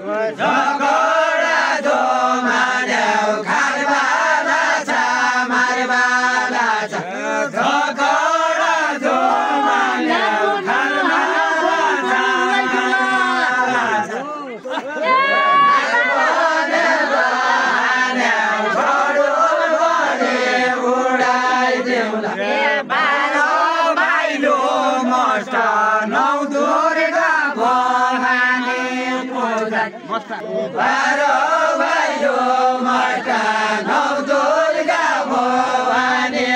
झगडा जो मान्यौ खारबाला छ मारबाला छ झगडा जो मान्यौ खारबाला छ मारबाला छ बारो भाइलो माटा नौ दुर्गा भवानी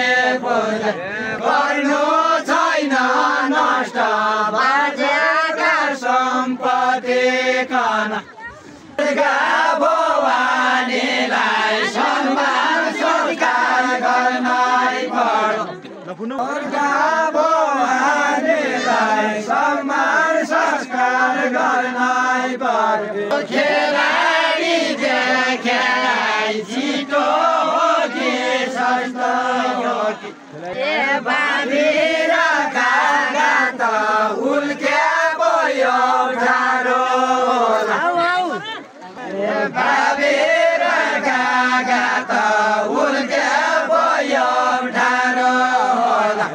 पूजा गर्नु छैन नष्ट बाजेका सम्पत्ति कन दुर्गा भवानीलाई सम्मान सत्कार गर्नै पर्यो दुर्गा भवानीलाई सम्मान संस्कार गर्नै पर्यो खेलाडी खेलाइ छिटो हो कि सस्तो हो कि बाँधी र कागा त उल्के भयो ठाडो होला बाबी र कागा त उल्के भयो ठाडो होला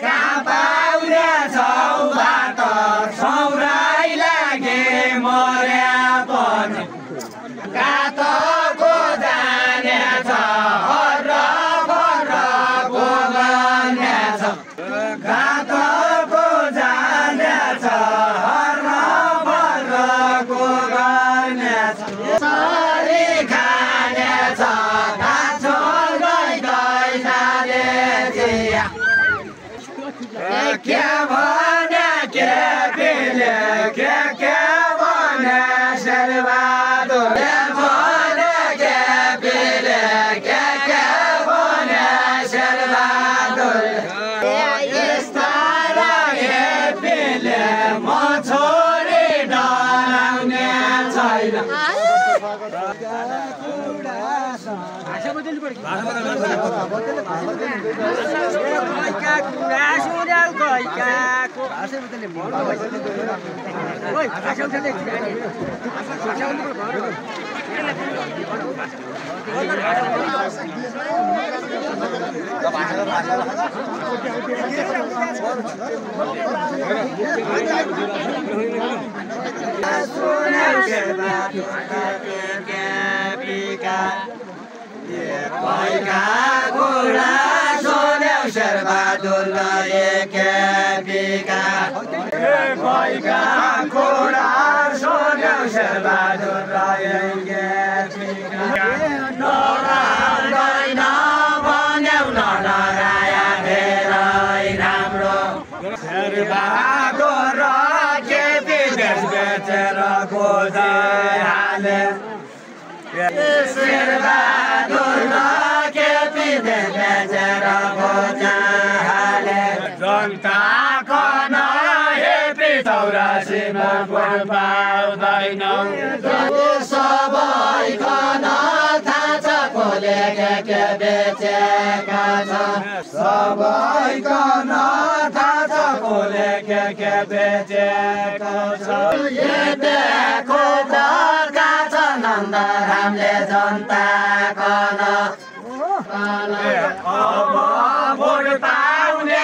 कहाँ पाउने छौ बाटो सौराइ लागे मर्या पनि कातको जाने छ हर को गर्ने छ कातको जाने छ हर को गर्ने छ सरी खाने छ काछो गई गई जाने जिया के भने के पिले के भने शेरबहादुर के भने के पिले के भने शेरबहादुर यस्ता रहे पिले म छोरी डराउने छैन शेरबहादुर के बिका भइका घोडा सोन्यौ शेरबहादुर के बिका नराउँदैन भन्यौ नराया धेरै राम्रो शेरबहादुर के विदेश बेचेर खोजाइ हाले शेरबहादुर के विदेश बेचेर जनताको नहेपी 84मा भोट पाउँदैनौ सबैको थाहा छ कसले के बेचेका छ सबैको थाहा छ कसले के बेचेका छ यतिको बर्खा छ नन्दरामले जनताको अब भोट पाउने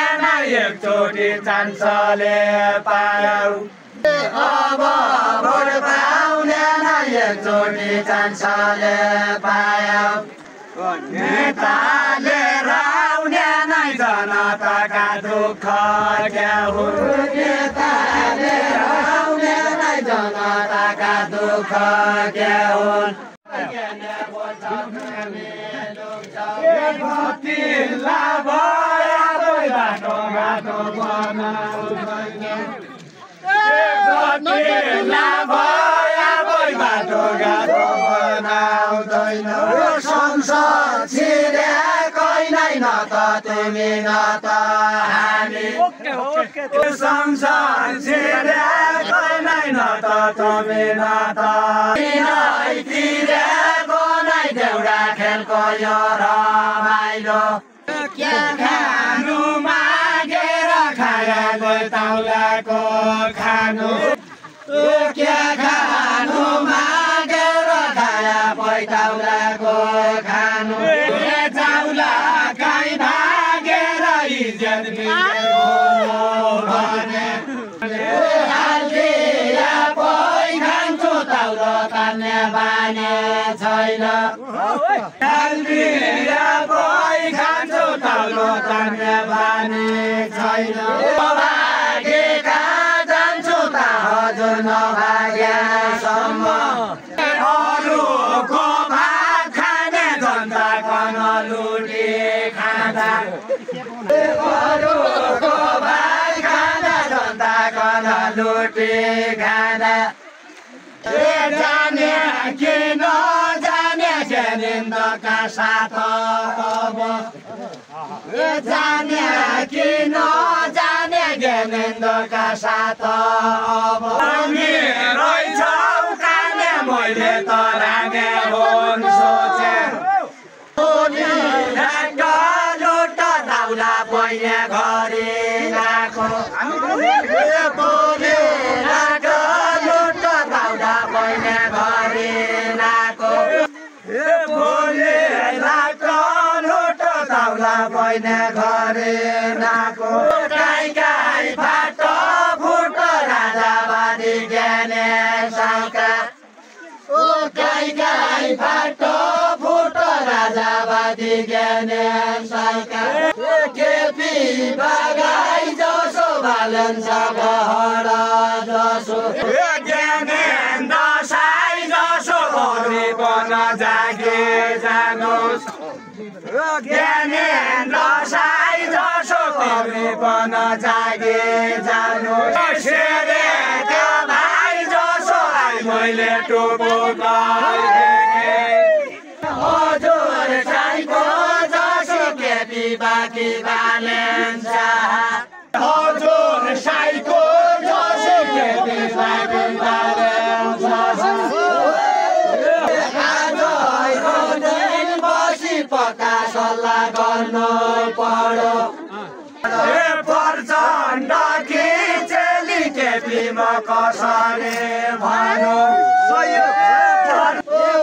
एकचोटि चान्सले पायौ अब भोट पाउने एकचोटि चान्सले पायौ नेताले राउने नै जनताका दुःख क्या हुन् नेताले राउने नै जनताका दुःख क्या हुन् संसार छिरेकै नै न त तिमी न त हामी संसार छिरेकै नै न त तिमी न त तिरेको नै देउडा खेलको यो रमाइलो खानु मागेर खाएको ताउलाको खानु खानु तान्ने बानी छैन खान्छु तौलो तान्ने बानी छैन भागेका जान्छु त हजुर नभाग्यासम्म अरूको भात खाने जनता कन लुटी खाँदा अरूको भात खाँदा जनता कन लुटी खाँदा जाने कि नजाने ज्ञानेन्द्रका साथ अब जाने कि नजाने ज्ञानेन्द्रका साथ अब हामी रहेछौ काने मैले त रामे हुन सोचे लुट दाउला पैया घरि राखो लुट दाउला पैया घरि राखो लुट दाउला पैने घरे नाको गाई गाई फाट फुट राजावादी ज्ञाने साका ओ गाई गाई फाट फुट राजावादी ज्ञाने साका केपी बागाई जसो बालन सब हरा जसो ज्ञानेन्द्र साई जसो गरिबन जागे जानुहोस् ज्ञानेन्द्र साई जसो गरिबन जागे जानुहोस् शेरेका भाइ जसो मैले टोपो हजुर साईको जसो केपी बाँकी बालेन्छ हजुर साईको जसो केपी बाँकी बालेन्छ बसी पक्का सल्लाह गर्नु पर्यो प्रचण्ड खिचेली केपीमा कसरी भनौँ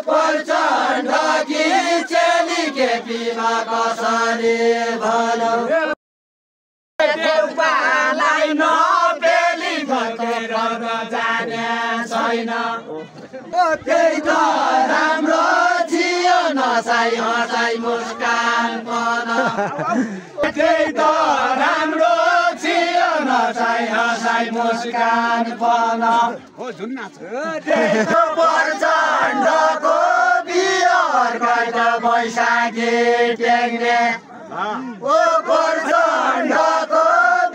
प्रचण्ड खिचेली केपीमा कसरी भनौँ देउपालाई नपेली फर्केर जाने छैन त्यही त राम्रो थियो नसाई हँसाई मुस्कान पन त्यही त राम्रो थियो नचाइ हँसाइ मुस्कान पन प्रचण्डको बियो अर्कैत बैशाखी टेङ्ने ओ प्रचण्डको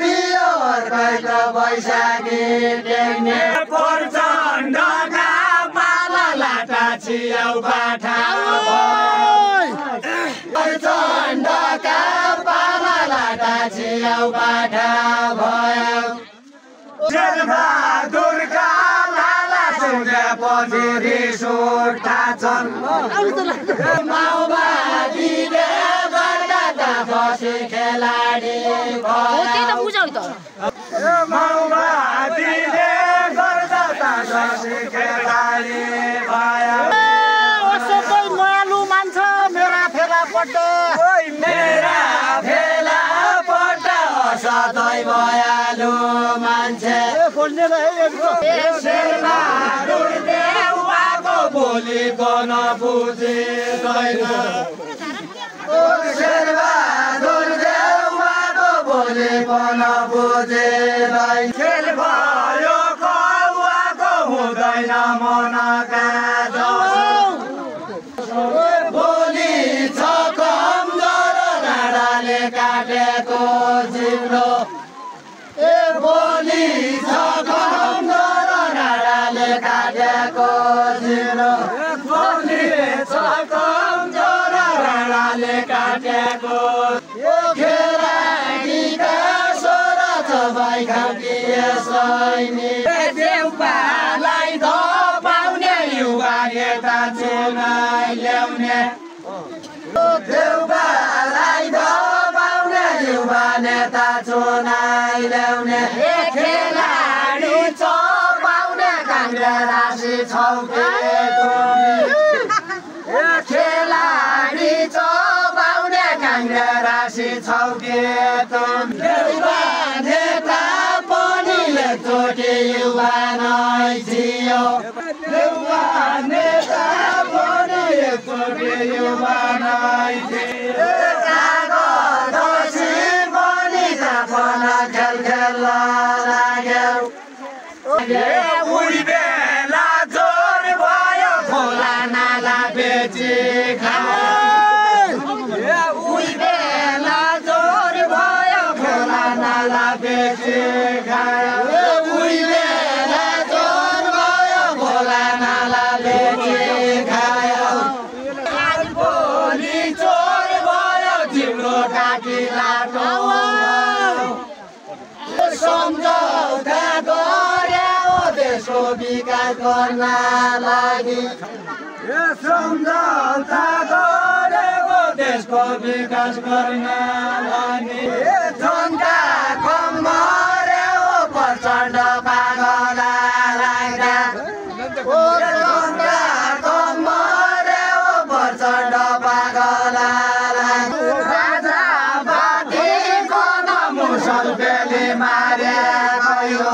बियो अर्कैत बैशाखी टेङ्ने प्रचण्डका पाला लाटा छियाउ बाठा प्रचण्डका पाला लाटा छियाउ बाठा भयो शेरबहादुरका लाला सुनेपछि रिस उठाछन् माओवादीले गर्दा त फसी खेलाडी भयो माओवादीले गर्दा त फसी खेलाडी भयो सबै मालु मान्छ मेरा फेला पड्डे मेरा फेला पड्डा सधैँ भयालु मान्छे शेरबहादुर देउवाको बोलीको नबुझिँदैन शेरबहादुर देउवाको बोलेको नबुझेलाई खेल भयो कौवाको हुँदैन मनका बोली छ कमजोर डाँडाले काटेको जिब्रो ए बोली छ कमजोर डाँडाले काटेको जिब्रो बोली छ कमजोर राणाले काटेको खेलाडीका स्वर छ भाइ खाकिए सैनिक देउपालाई धपाउने युवा नेता चुनाइ ल्याउने देउबालाई दबाउने युवा नेता चुनाइ ल्याउने खेलाडी चपाउने काङ्ग्रेस राशि छौके खेलाडी चपाउने काङ्ग्रेस राशि छौके देउबा नेता पनि एकचोटि युवा नै थियो गयो युवा नेता पनि एकचोटि युवा नै थिए कागजसी पनि थापन खेल खेल्न लाग्यो उही बेला जोर भयो खोला नाला बेची उही बेला जोर भयो खोला नाला बेची खायो उही बेला जोर भयो खोला नाला बेची खायो आज भोलि चोर भयो तिम्रो काकी लाटो सम्झौता गर्यो देशको विकास गर्न लागि सम्झौता गरेको देशको विकास गर्न लागि जनता कम मर्यो प्रचण्ड पागल लाग्दा जनता कम मर्यो प्रचण्ड पागल लाग्दा राजावादीको मुसल बेली मारे गयो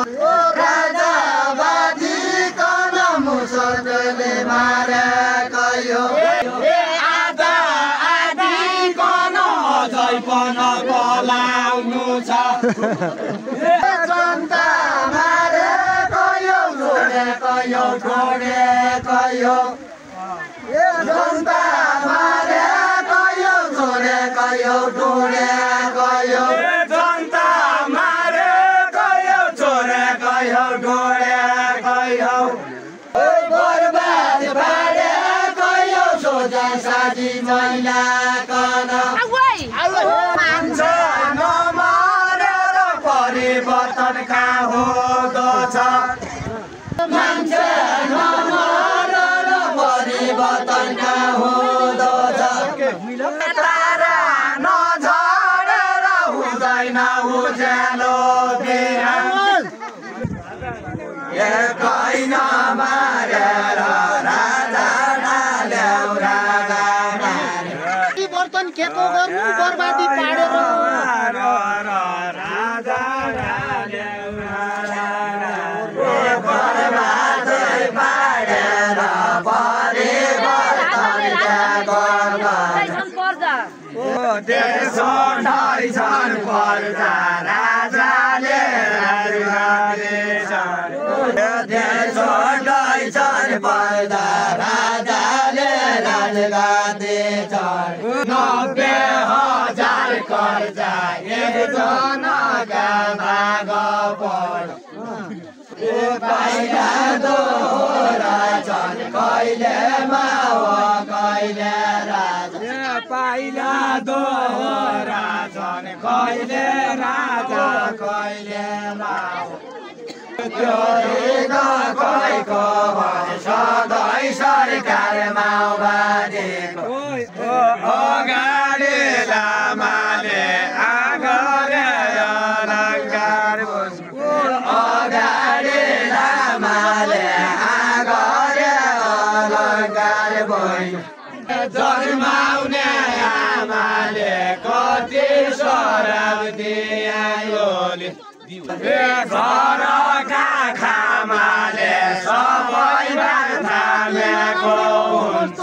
राजावादीको मुसल बेली मारे गयो आधा आधीको अझै पनि बोलाउनु छ जनता मारे गयो छोडेको यो छोडेको यो जनता मारे गयो छोडेको यो छोडेको यो जनता मारे गयो छोडेको यो छोडेको यो बर्बाद पारे गयो सोझा साथी महिला कन मान्छे नमरेर परिवर्तन कहाँ हुँदो छ मान्छे नमरेर परिवर्तन कहाँ हुँदो छ तारा नझरेर हुँदैन उज्यालो बिहान एकै नमारेर राजा डाल्यौ राजा परिवर्तन के को गर्नु बर्बादी पाडेर राजा डाल्यौ बर्बादै पाडेर परिवर्तन के गर्न देश ढाइछन् पर्दा राजाले देश ढाइछन् पर्दा राजाले राजगादी 90,000 कर्जा एकजनाका भाग पर्छ पहिला दोहोरा छन् कहिले मावा कहिले राजा पहिला दोहोरा छन् कहिले राजा कहिले मावा गएको सधैँ सरकार माओवादीको अगाडि लामाले आगरे अलङ्कार अगाडि लामाले आगरे अलङ्कार जन्माउने आमाले कति शराब दियायोले घरका खामाले सबै थामेको हुन्छ